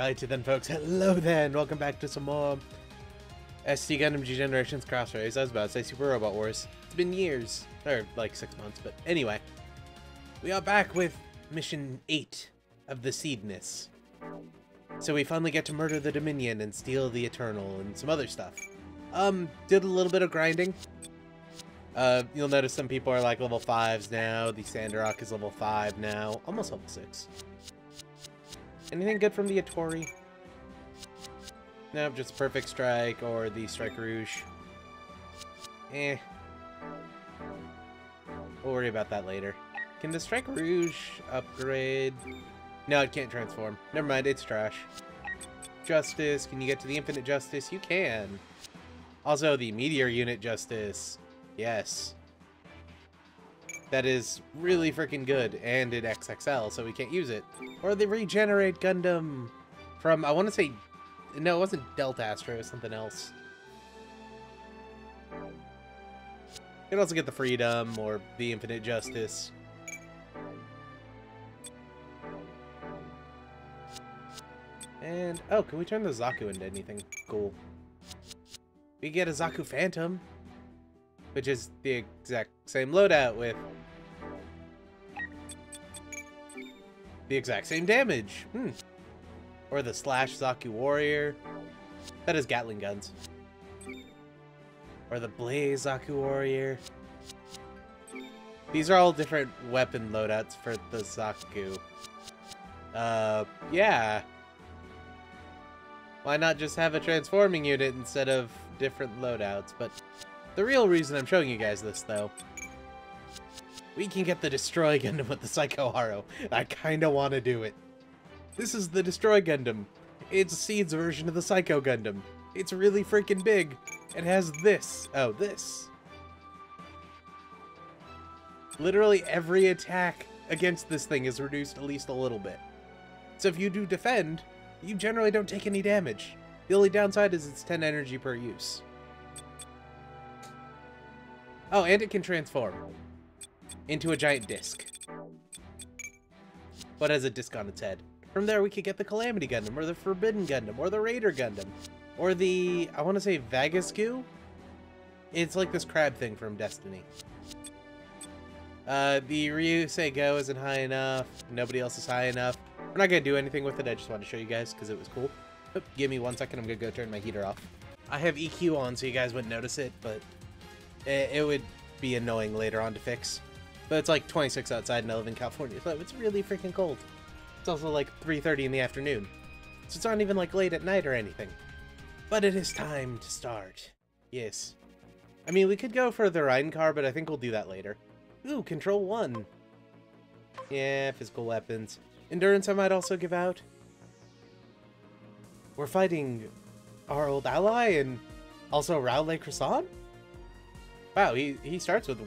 Alrighty then, folks. Hello then. Welcome back to some more ST Gundam G Generations Crossrays. I was about to say Super Robot Wars. It's been years, or like 6 months, but anyway. We are back with Mission 8 of the Seedness. So we finally get to murder the Dominion and steal the Eternal and some other stuff. Did a little bit of grinding. You'll notice some people are like level 5s now. The Sandrock is level 5 now. Almost level 6. Anything good from the Atori? Nope, just Perfect Strike or the Strike Rouge. Eh. We'll worry about that later. Can the Strike Rouge upgrade? No, it can't transform. Never mind, it's trash. Justice, can you get to the Infinite Justice? You can. Also, the Meteor Unit Justice. Yes. That is really freaking good, and in XXL, so we can't use it. Or the Regenerate Gundam from, I want to say, no, it wasn't Delta Astro, it was something else. You can also get the Freedom, or the Infinite Justice. And, oh, can we turn the Zaku into anything cool? We get a Zaku Phantom, which is the exact same loadout with the exact same damage. Or the Slash Zaku Warrior. That is Gatling guns. Or the Blaze Zaku Warrior. These are all different weapon loadouts for the Zaku. Yeah. Why not just have a transforming unit instead of different loadouts? But the real reason I'm showing you guys this, though, we can get the Destroy Gundam with the Psycho Haro. I kinda want to do it. This is the Destroy Gundam. It's Seed's version of the Psycho Gundam. It's really freaking big. It has this. Oh, this. Literally every attack against this thing is reduced at least a little bit. So if you do defend, you generally don't take any damage. The only downside is it's 10 energy per use. Oh, and it can transform into a giant disc. But has a disc on its head. From there, we could get the Calamity Gundam, or the Forbidden Gundam, or the Raider Gundam, or the, I want to say, Vagasku? It's like this crab thing from Destiny. The Ryusei Go isn't high enough. Nobody else is high enough. We're not going to do anything with it. I just wanted to show you guys because it was cool. Oh, give me 1 second. I'm going to go turn my heater off. I have EQ on so you guys wouldn't notice it, but it would be annoying later on to fix. But it's like 26 outside and I live in California, so it's really freaking cold. It's also like 3:30 in the afternoon, so it's not even like late at night or anything. But it is time to start. Yes. I mean, we could go for the Rheincar, but I think we'll do that later. Ooh, Control 1. Yeah, physical weapons. Endurance I might also give out. We're fighting our old ally and also Rowley Croissant? Wow, he starts with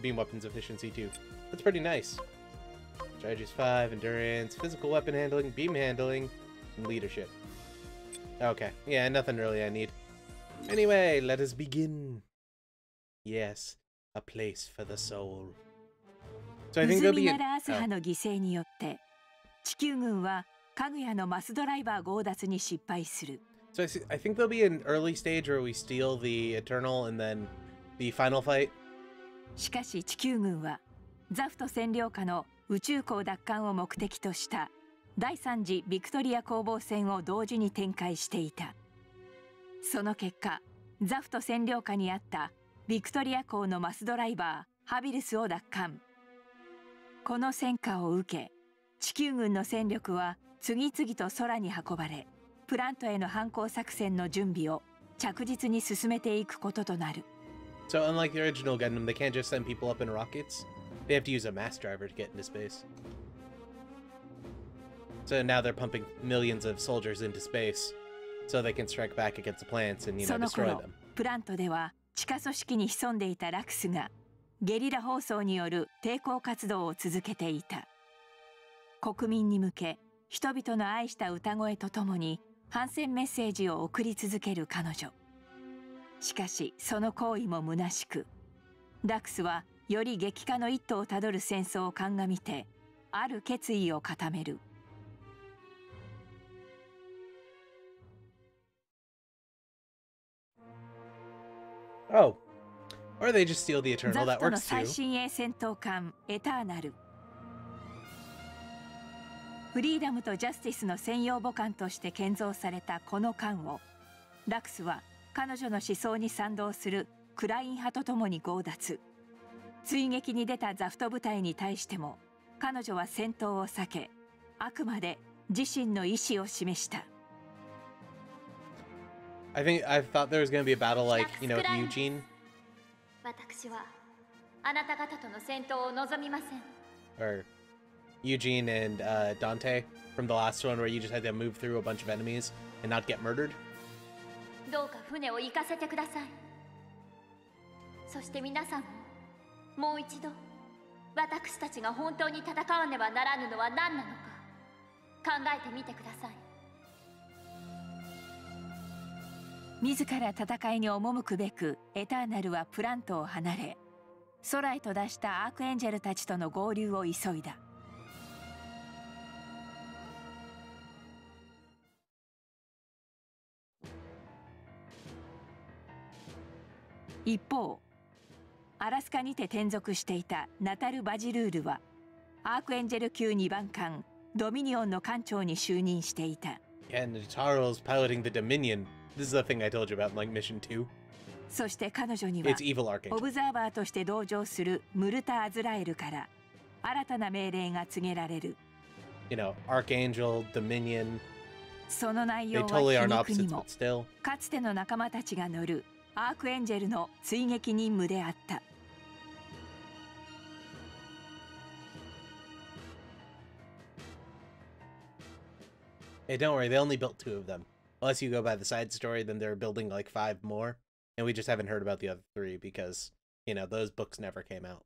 beam weapons efficiency too. That's pretty nice. Strategies 5, endurance, physical weapon handling, beam handling, and leadership. Okay, yeah, nothing really I need. Anyway, let us begin. Yes, a place for the soul. So I think there'll be So I think there'll be an early stage where we steal the Eternal and then the final fight. しかし地球軍はザフト占領下の宇宙港奪還を目的とした第3次ビクトリア攻防戦を同時に展開していた。その結果、ザフト占領下にあったビクトリア港のマスドライバーハビルスを奪還。この戦果を受け、地球軍の戦力は次々と空に運ばれ、プラントへの反攻作戦の準備を着実に進めていくこととなる。So unlike the original Gundam, they can't just send people up in rockets. They have to use a mass driver to get into space. So now they're pumping millions of soldiers into space so they can strike back against the plants and, destroy them. プラントでは地下組織に潜んでいたラクスがゲリラ放送による抵抗活動を続けていた。国民に向け、人々の愛した歌声とともに反戦メッセージを送り続ける彼女。しかしその行為も虚しく、ラクスはより激化の一途をたどる戦争を鑑みてある決意を固める。Oh. Or they just steal the ザ Eternal. フ That トの works 最 too. 新鋭戦闘艦エターナル。フリーダムとジャスティスの専用母艦として建造されたこの艦を、ラクスは彼女の思想に賛同するクライン派と共に強奪。追撃に出たザフト部隊に対しても彼女は戦闘を避け、あくまで自身の意思を示した。I thought there was going to be a battle like, you know, with Eugene. 私はあなた方との戦闘を望みません。 Or Eugene and Dante from the last one where you just had to move through a bunch of enemies and not get murdered. どうか船を行かせてください。そして皆さんももう一度私たちが本当に戦わねばならぬのは何なのか考えてみてください。自ら戦いに赴くべくエターナルはプラントを離れ、空へと出したアークエンジェルたちとの合流を急いだ。一方、アラスカにて転属していたナタル・バジルールはアークエンジェル級2番艦ドミニオンの艦長に就任していた。Yeah, and Taro's piloting the Dominion. This is the thing I told you about in like Mission 2. そして彼女には It's evil オ Archangel. ブザーバーとして同乗するムルタ・アズラエルから新たな命令が告げられる。You know, Archangel, Dominion. その内 They 容 totally は aren't 皮肉に opposites, も but still. かつての仲間たちが乗るアークエンジェルの追撃任務であった。Hey, don't worry, they only built 2 of them. Unless you go by the side story, then they're building like 5 more. And we just haven't heard about the other 3 because, you know, those books never came out.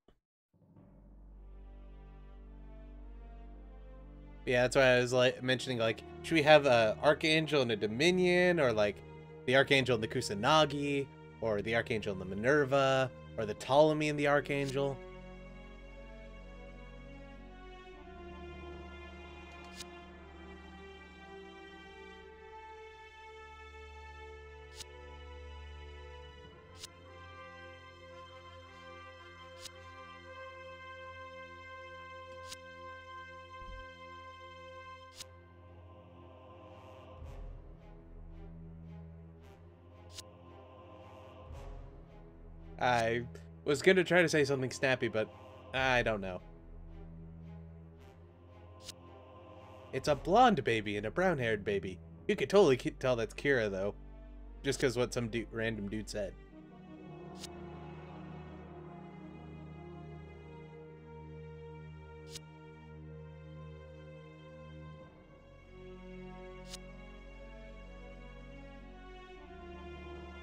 Yeah, that's why I was like mentioning, like, should we have a Archangel and a Dominion, or like the Archangel and the Kusanagi, or the Archangel and the Minerva, or the Ptolemy and the Archangel? I was gonna try to say something snappy, but I don't know. It's a blonde baby and a brown-haired baby. You could totally tell that's Kira, though. Just because what some random dude said.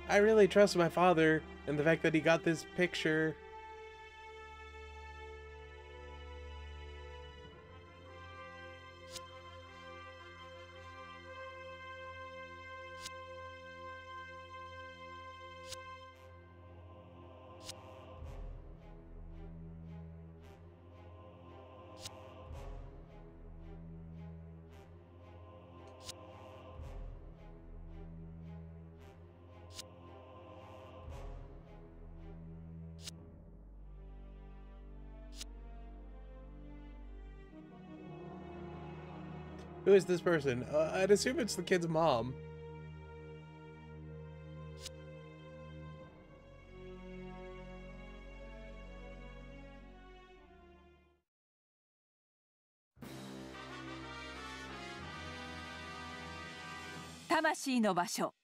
I really trust my father and the fact that he got this picture. Who is this person? I'd assume it's the kid's mom. "魂の場所」。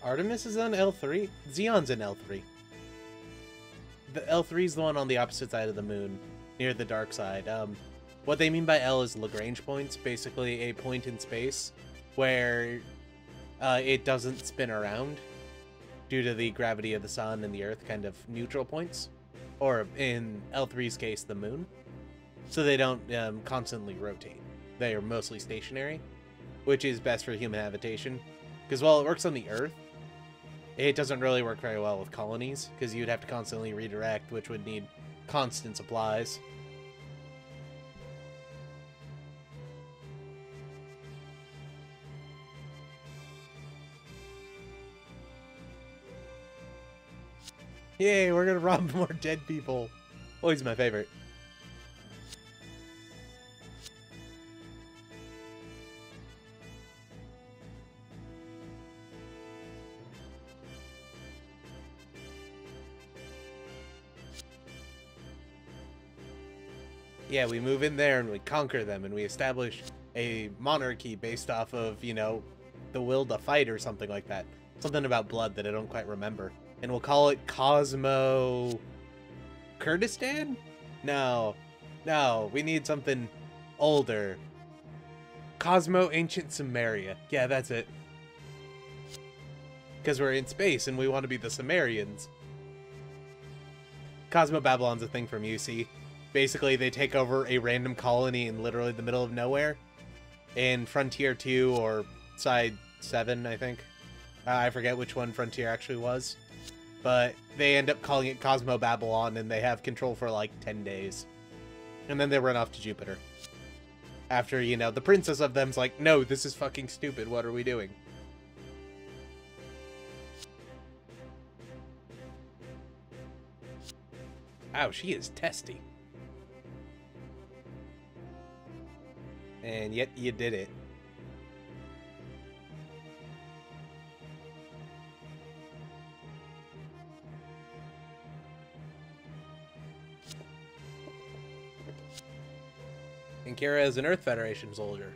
Artemis is on L3? Xeon's in L3. the L3 is the one on the opposite side of the moon, near the dark side. What they mean by L is Lagrange points, basically a point in space where it doesn't spin around due to the gravity of the sun and the Earth, kind of neutral points, or in L3's case, the moon. So they don't constantly rotate. They are mostly stationary, which is best for human habitation. Because while it works on the Earth, it doesn't really work very well with colonies, because you'd have to constantly redirect, which would need constant supplies. Yay, we're gonna rob more dead people. Always my favorite. Yeah, we move in there and we conquer them and we establish a monarchy based off of, you know, the will to fight or something like that. Something about blood that I don't quite remember. And we'll call it Cosmo... Kurdistan? No. No, we need something older. Cosmo Ancient Sumeria. Yeah, that's it. Because we're in space and we want to be the Sumerians. Cosmo Babylon's a thing from UC. Basically, they take over a random colony in literally the middle of nowhere. In Frontier 2 or Side 7, I think. I forget which one Frontier actually was. But they end up calling it Cosmo Babylon, and they have control for like 10 days. And then they run off to Jupiter. After, you know, the princess of them's like, no, this is fucking stupid, what are we doing? Ow, she is testy. And yet you did it. And Kira is an Earth Federation soldier.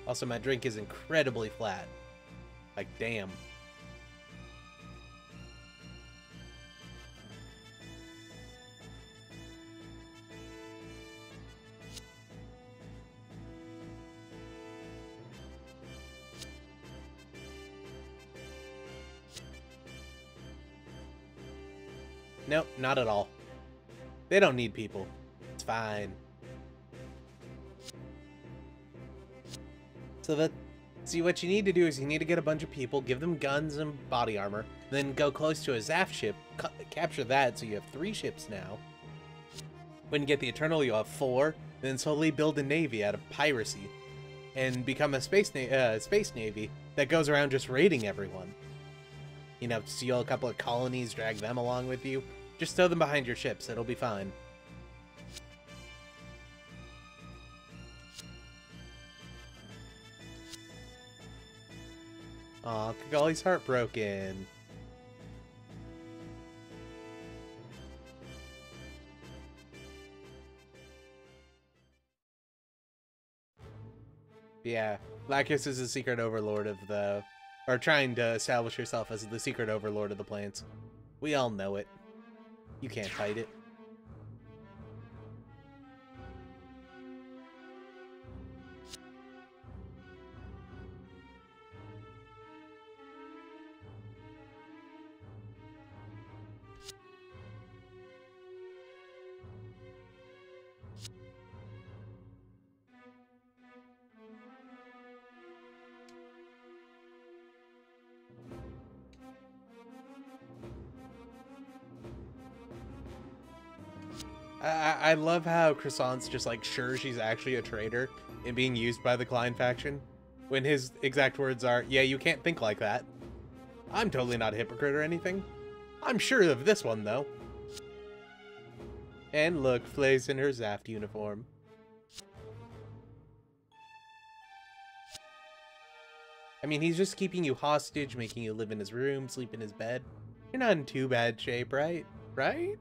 Also, my drink is incredibly flat. Like, damn. Nope, not at all. They don't need people. It's fine. So see, what you need to do is you need to get a bunch of people, give them guns and body armor, then go close to a Zaf ship, capture that, so you have 3 ships now. When you get the Eternal, you'll have 4, then slowly build a navy out of piracy, and become a space navy that goes around just raiding everyone. You know, steal a couple of colonies, drag them along with you. Just stow them behind your ships, it'll be fine. Aw, Kigali's heartbroken. Yeah, Lacus is the secret overlord of the... or trying to establish herself as the secret overlord of the plants. We all know it. You can't fight it. I love how Croissant's just like sure she's actually a traitor and being used by the Klein faction, when his exact words are, yeah, you can't think like that. I'm totally not a hypocrite or anything. I'm sure of this one, though. And look, Flay's in her Zaft uniform. I mean, he's just keeping you hostage, making you live in his room, sleep in his bed. You're not in too bad shape, right? Right?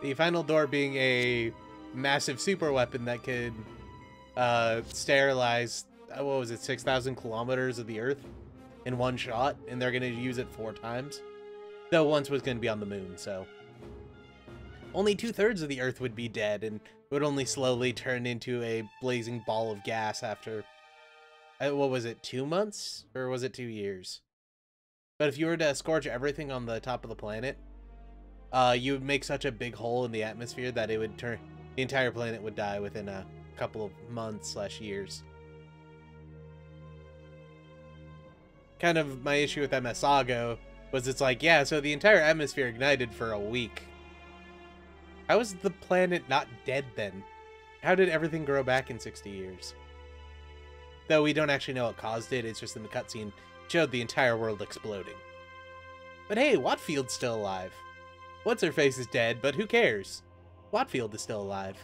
The final door being a massive super weapon that could sterilize, what was it, 6,000 kilometers of the Earth in one shot, and they're going to use it 4 times. Though once was going to be on the moon, so... Only 2/3 of the Earth would be dead, and would only slowly turn into a blazing ball of gas after... what was it, 2 months? Or was it 2 years? But if you were to scorch everything on the top of the planet, you would make such a big hole in the atmosphere that it would turn... The entire planet would die within a couple of months/years. Kind of my issue with MSAGO was it's like, yeah, so the entire atmosphere ignited for a week. How was the planet not dead then? How did everything grow back in 60 years? Though we don't actually know what caused it, it's just in the cutscene showed the entire world exploding. But hey, Watfield's still alive. What's-her-face is dead, but who cares? Watfield is still alive.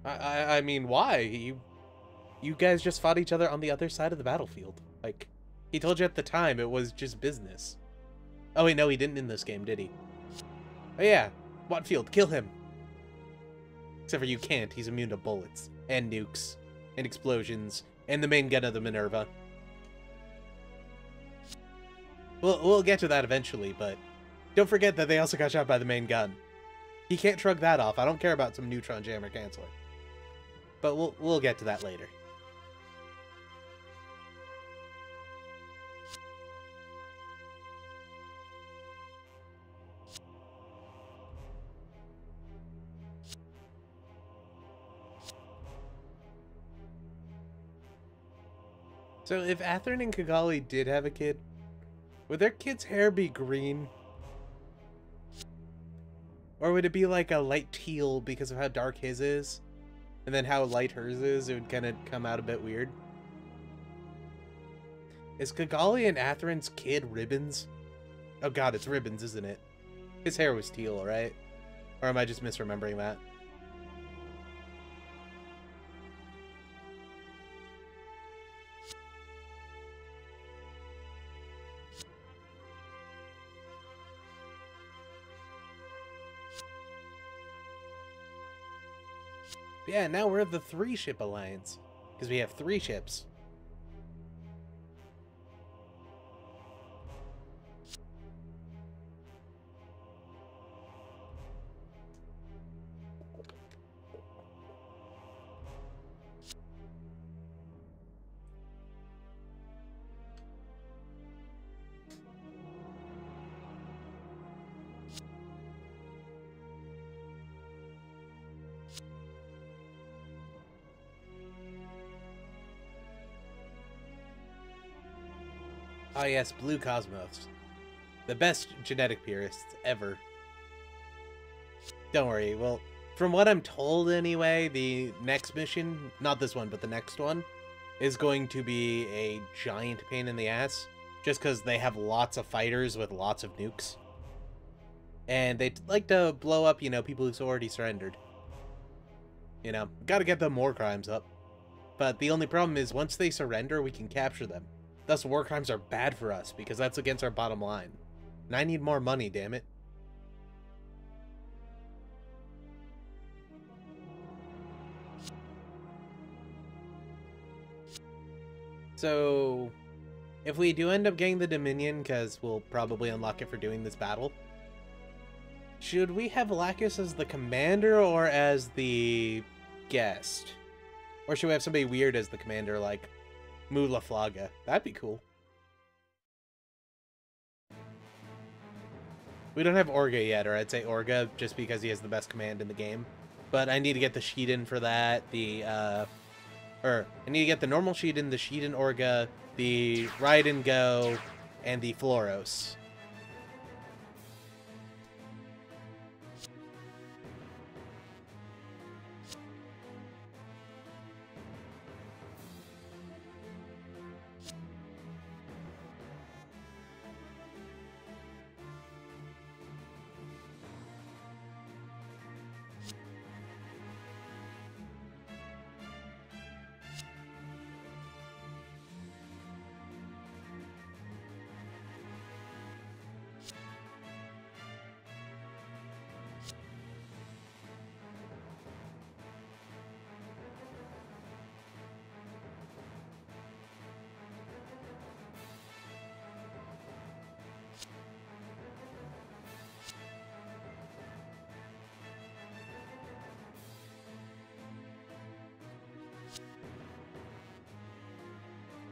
I mean, why? You guys just fought each other on the other side of the battlefield. Like, he told you at the time it was just business. Oh wait, no, he didn't in this game, did he? Oh yeah, Watfield, kill him. Except for you can't, he's immune to bullets, and nukes, and explosions, and the main gun of the Minerva. We'll get to that eventually, but don't forget that they also got shot by the main gun. He can't shrug that off. I don't care about some neutron jammer canceller. But we'll get to that later. So if Atherin and Kigali did have a kid, would their kid's hair be green? Or would it be like a light teal because of how dark his is? And then how light hers is, it would kind of come out a bit weird. Is Kigali and Atherin's kid Ribbons? Oh god, it's Ribbons, isn't it? His hair was teal, right? Or am I just misremembering that? Yeah, now we're the 3-ship alliance. Because we have 3 ships. Ah yes, Blue Cosmos. The best genetic purists ever. Don't worry, well, from what I'm told anyway, the next mission, not this one, but the next one, is going to be a giant pain in the ass. Just because they have lots of fighters with lots of nukes. And they like to blow up, you know, people who've already surrendered. You know, gotta get them war crimes up. But the only problem is, once they surrender, we can capture them. Thus, war crimes are bad for us, because that's against our bottom line. And I need more money, damn it. So, if we do end up getting the Dominion, because we'll probably unlock it for doing this battle, should we have Lacus as the commander or as the guest? Or should we have somebody weird as the commander, like Mula Flaga? That'd be cool. We don't have Orga yet, or I'd say Orga just because he has the best command in the game. But I need to get the Shiden for that, I need to get the normal Shiden, the Shiden Orga, the Raiden Go, and the Floros.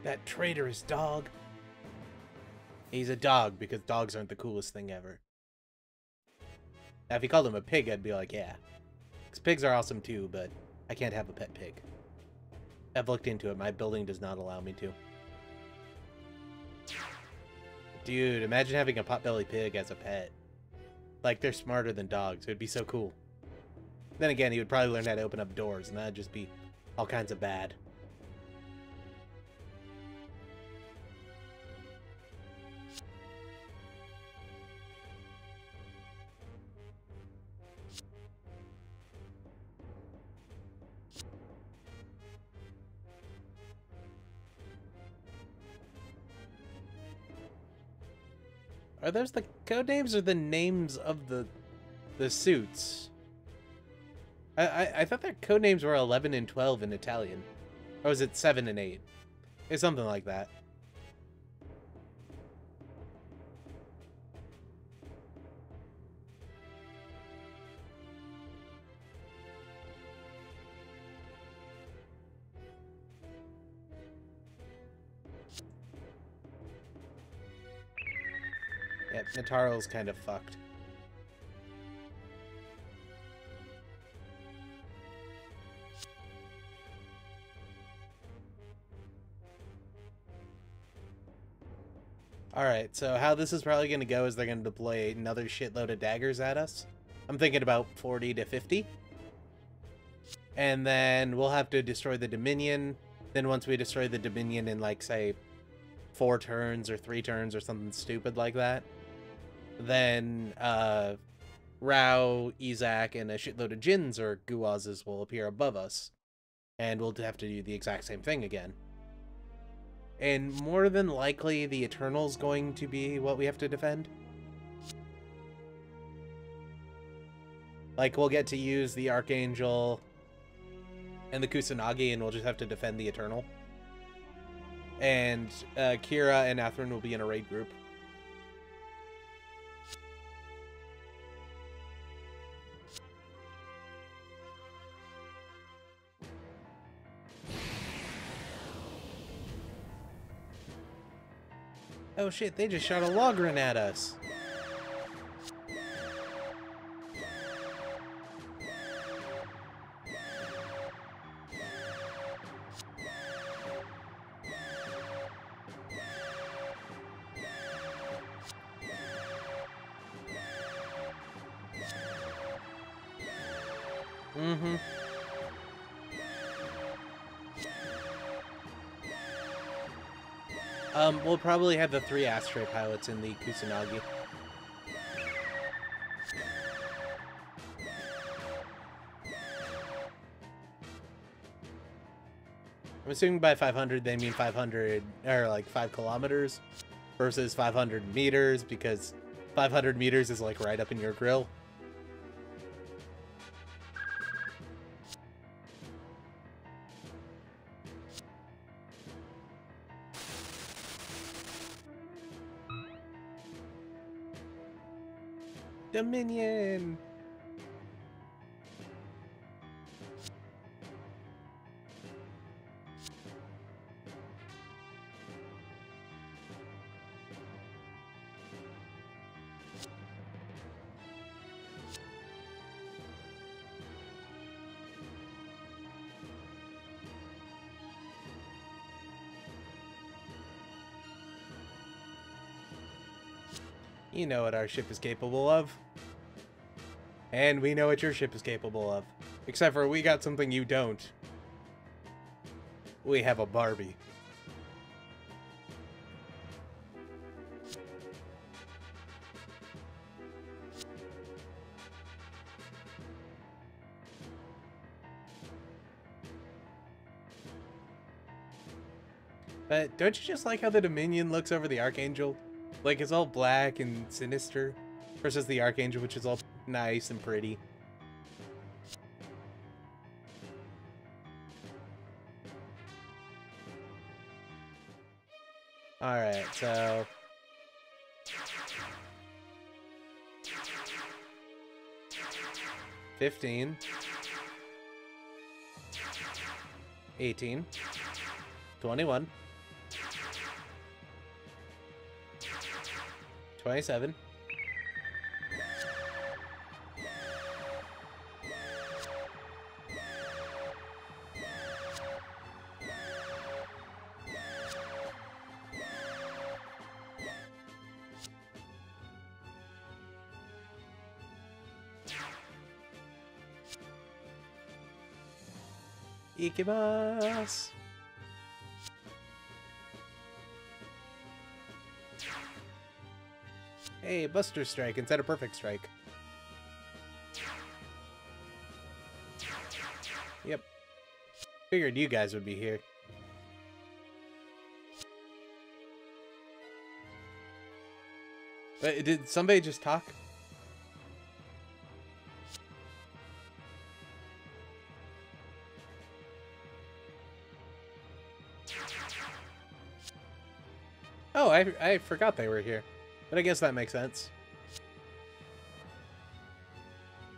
That traitorous dog. He's a dog because dogs aren't the coolest thing ever. Now, if you called him a pig, I'd be like, yeah. Because pigs are awesome too, but I can't have a pet pig. I've looked into it. My building does not allow me to. Dude, imagine having a potbelly pig as a pet. Like, they're smarter than dogs. It would be so cool. Then again, he would probably learn how to open up doors, and that'd just be all kinds of bad. Are those the code names or the names of the suits? I thought their code names were 11 and 12 in Italian. Or was it 7 and 8? It's something like that. Yep, Nataro's kind of fucked. Alright, so how this is probably going to go is they're going to deploy another shitload of daggers at us. I'm thinking about 40 to 50. And then we'll have to destroy the Dominion. Then once we destroy the Dominion in, like, say, 4 turns or 3 turns or something stupid like that, then Rao, Izak, and a shitload of Jins or Guazes will appear above us. And we'll have to do the exact same thing again. And more than likely, the Eternal's going to be what we have to defend. Like, we'll get to use the Archangel and the Kusanagi, and we'll just have to defend the Eternal. And Kira and Atherin will be in a raid group. Oh shit, they just shot a Logran at us. Mm-hmm. We'll probably have the 3 Astray pilots in the Kusanagi. I'm assuming by 500 they mean 500, or like 5 kilometers versus 500 meters, because 500 meters is like right up in your grill. Dominion! You know what our ship is capable of. And we know what your ship is capable of. Except for we got something you don't. We have a Barbie. But don't you just like how the Dominion looks over the Archangel? Like, it's all black and sinister, versus the Archangel, which is all nice and pretty. Alright, so... 15. 18. 21. 27. Ikimasu. Hey, Buster Strike instead of Perfect Strike. Yep. Figured you guys would be here. But did somebody just talk? Oh, I forgot they were here. But I guess that makes sense.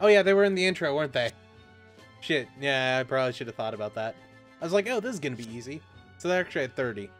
Oh yeah, they were in the intro, weren't they? Shit, yeah, I probably should have thought about that. I was like, oh, this is gonna be easy. So they're actually at 30.